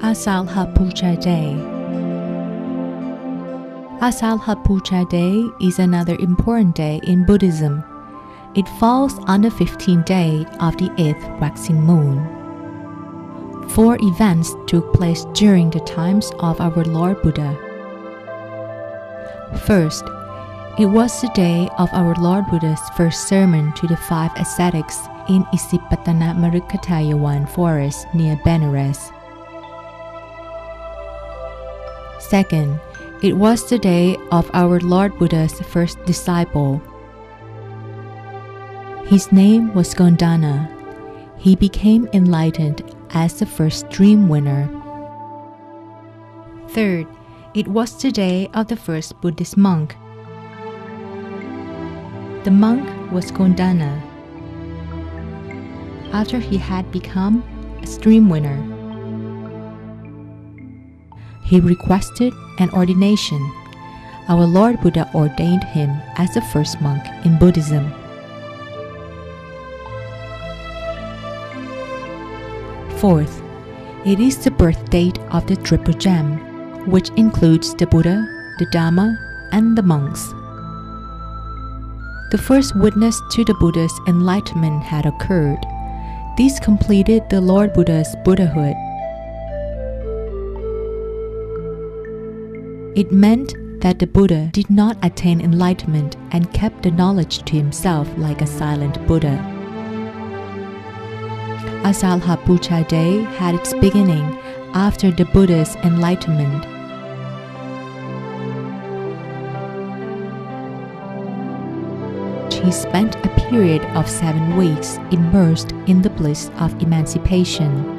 Asalha Puja Day. Asalha Puja Day is another important day in Buddhism. It falls on the 15th day of the 8th waxing moon. 4 events took place during the times of our Lord Buddha. First, it was the day of our Lord Buddha's first sermon to the 5 ascetics in Isipatana Marikatayawan forest near Benares. Second, it was the day of our Lord Buddha's first disciple. His name was Gondana. He became enlightened as the first dream winner. Third, it was the day of the first Buddhist monk. The monk was Gondana. After he had become a stream winner, he requested an ordination. Our Lord Buddha ordained him as the first monk in Buddhism. Fourth, it is the birth date of the Triple Gem, which includes the Buddha, the Dhamma, and the monks. The first witness to the Buddha's enlightenment had occurred. This completed the Lord Buddha's Buddhahood. It meant that the Buddha did not attain enlightenment and kept the knowledge to himself like a silent Buddha. Asalha Puja Day had its beginning after the Buddha's enlightenment. He spent a period of 7 weeks immersed in the bliss of emancipation.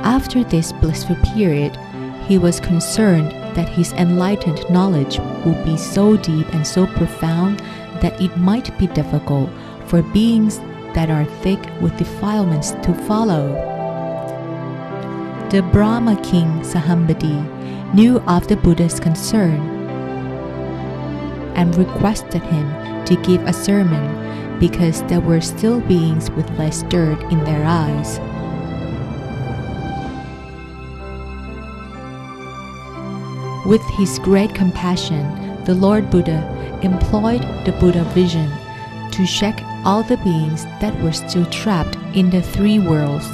After this blissful period, he was concerned that his enlightened knowledge would be so deep and so profound that it might be difficult for beings that are thick with defilements to follow. The Brahma king Sahambadi knew of the Buddha's concern and requested him to give a sermon because there were still beings with less dirt in their eyes. With his great compassion, the Lord Buddha employed the Buddha vision to check all the beings that were still trapped in the 3 worlds.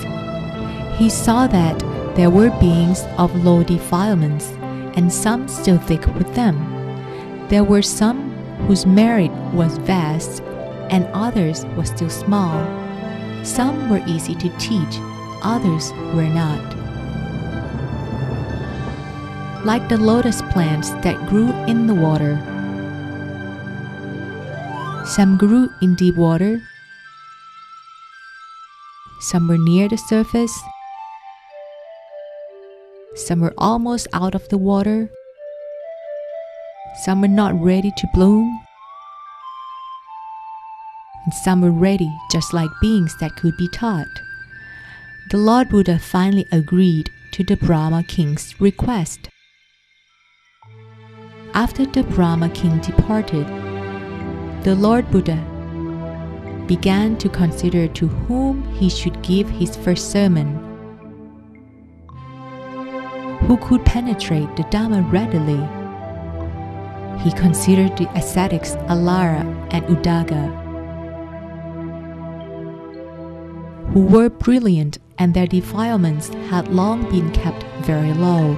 He saw that there were beings of low defilements and some still thick with them. There were some whose merit was vast and others were still small. Some were easy to teach, others were not. Like the lotus plants that grew in the water. Some grew in deep water. Some were near the surface. Some were almost out of the water. Some were not ready to bloom. And some were ready, just like beings that could be taught. The Lord Buddha finally agreed to the Brahma king's request. After the Brahma king departed, the Lord Buddha began to consider to whom he should give his first sermon. Who could penetrate the Dhamma readily? He considered the ascetics Alara and Udaga, who were brilliant and their defilements had long been kept very low.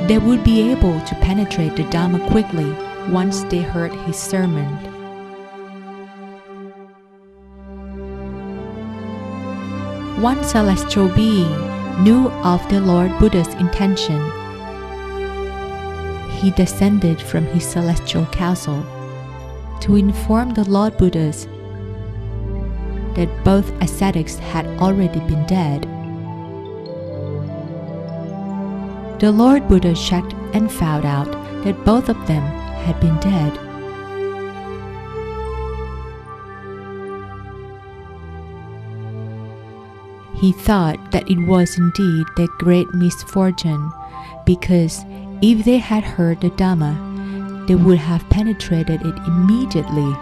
They would be able to penetrate the Dhamma quickly once they heard his sermon. One celestial being knew of the Lord Buddha's intention. He descended from his celestial castle to inform the Lord Buddhas that both ascetics had already been dead. The Lord Buddha checked and found out that both of them had been dead. He thought that it was indeed their great misfortune, because if they had heard the Dhamma, they would have penetrated it immediately.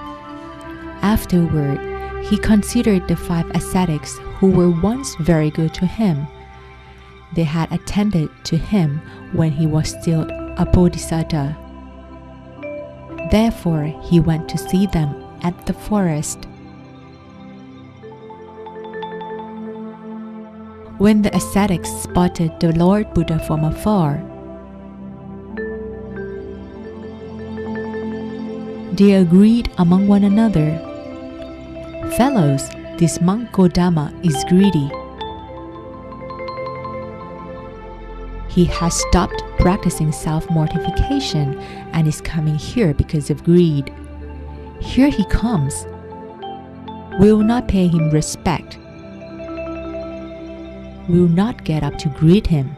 Afterward, He considered the 5 ascetics who were once very good to him. They had attended to him when he was still a bodhisattva. Therefore, he went to see them at the forest. When the ascetics spotted the Lord Buddha from afar, they agreed among one another, "Fellows, this monk Gotama is greedy. He has stopped practicing self-mortification and is coming here because of greed. Here he comes. We will not pay him respect. We will not get up to greet him.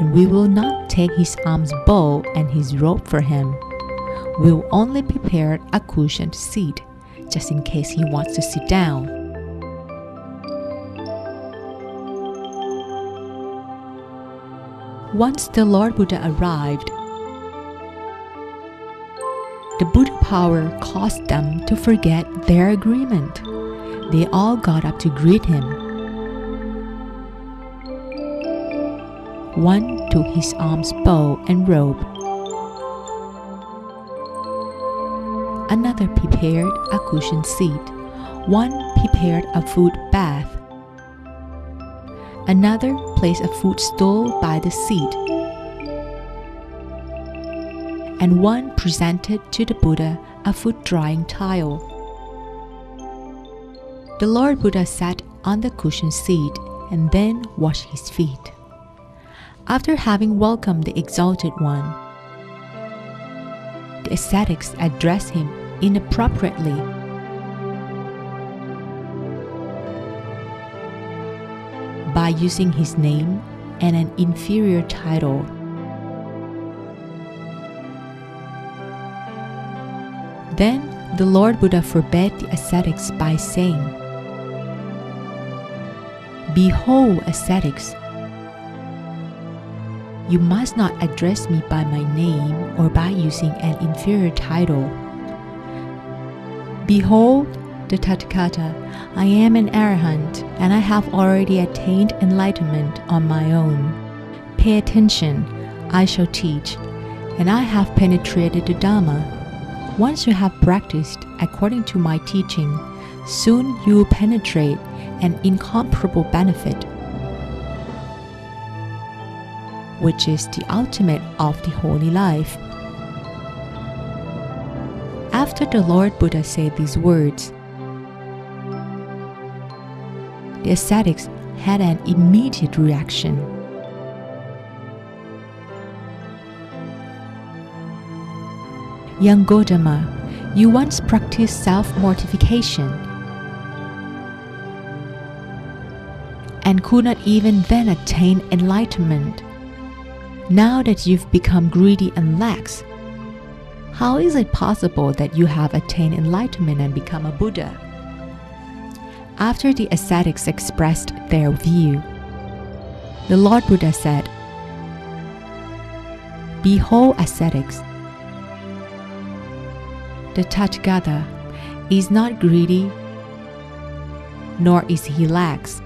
And we will not take his alms bowl and his robe for him. We will only prepare a cushioned seat, just in case he wants to sit down." Once the Lord Buddha arrived, the Buddha power caused them to forget their agreement. They all got up to greet him. One took his alms bowl and robe. Another prepared a cushioned seat. One prepared a food bath. Another placed a footstool by the seat. And one presented to the Buddha a foot drying tile. The Lord Buddha sat on the cushioned seat and then washed his feet. After having welcomed the Exalted One, the ascetics addressed him inappropriately. By using his name and an inferior title. Then the Lord Buddha forbade the ascetics by saying, "Behold, ascetics, you must not address me by my name or by using an inferior title. Behold, the Tathagata, I am an arahant, and I have already attained enlightenment on my own. Pay attention, I shall teach, and I have penetrated the Dhamma. Once you have practiced according to my teaching, soon you will penetrate an incomparable benefit, which is the ultimate of the holy life." After the Lord Buddha said these words, the ascetics had an immediate reaction. "Young Gotama, you once practiced self-mortification and could not even then attain enlightenment. Now that you've become greedy and lax, how is it possible that you have attained enlightenment and become a Buddha?" After the ascetics expressed their view, the Lord Buddha said, "Behold, ascetics, the Tathagata is not greedy, nor is he lax.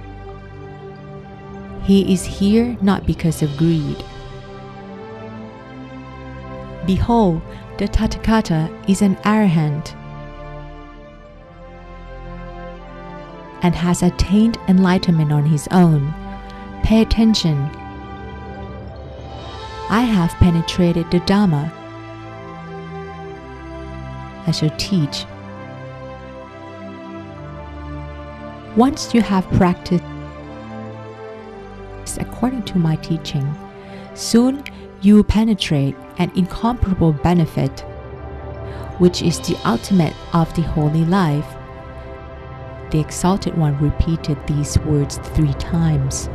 He is here not because of greed. Behold, the Tathagata is an arahant and has attained enlightenment on his own. Pay attention. I have penetrated the Dhamma. I shall teach. Once you have practiced according to my teaching, soon you will penetrate an incomparable benefit, which is the ultimate of the holy life." The Exalted One repeated these words 3 times.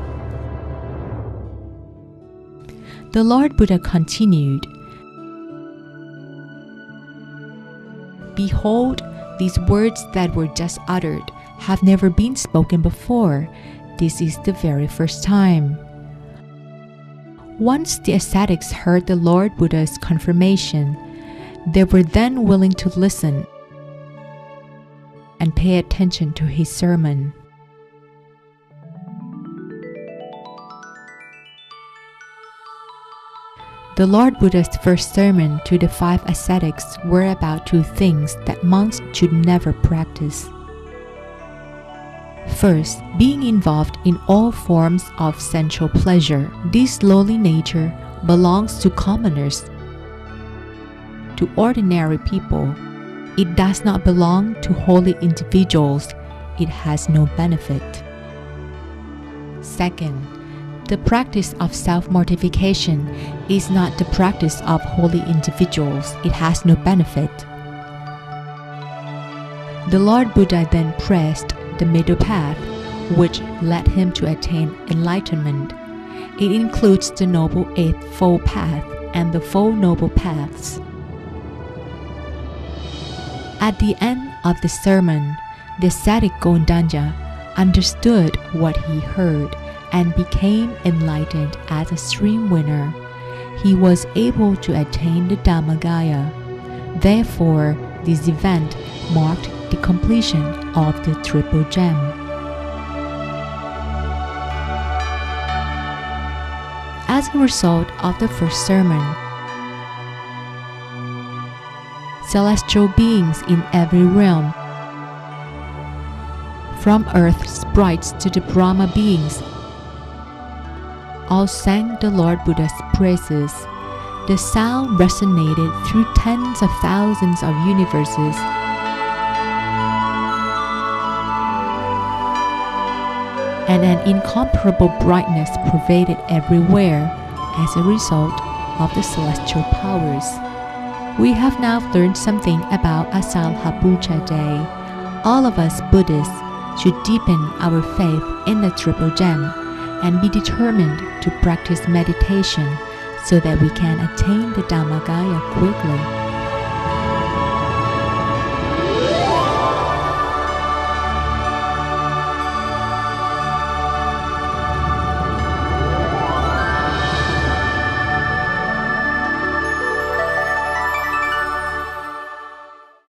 The Lord Buddha continued, "Behold, these words that were just uttered have never been spoken before. This is the very first time." Once the ascetics heard the Lord Buddha's confirmation, they were then willing to listen and pay attention to his sermon. The Lord Buddha's first sermon to the 5 ascetics were about 2 things that monks should never practice. First, being involved in all forms of sensual pleasure. This lowly nature belongs to commoners. To ordinary people, it does not belong to holy individuals. It has no benefit. Second, the practice of self-mortification is not the practice of holy individuals. It has no benefit. The Lord Buddha then pressed the middle path, which led him to attain enlightenment. It includes the Noble Eightfold Path and the 4 Noble Paths. At the end of the sermon, the ascetic Gondanja understood what he heard and became enlightened as a stream winner. He was able to attain the Dhammagaya. Therefore, this event marked the completion of the Triple Gem. As a result of the first sermon, celestial beings in every realm, from earth's sprites to the Brahma beings, all sang the Lord Buddha's praises. The sound resonated through tens of thousands of universes. And an incomparable brightness pervaded everywhere as a result of the celestial powers. We have now learned something about Asalha Puja Day. All of us Buddhists should deepen our faith in the Triple Gem and be determined to practice meditation so that we can attain the Dhammagaya quickly.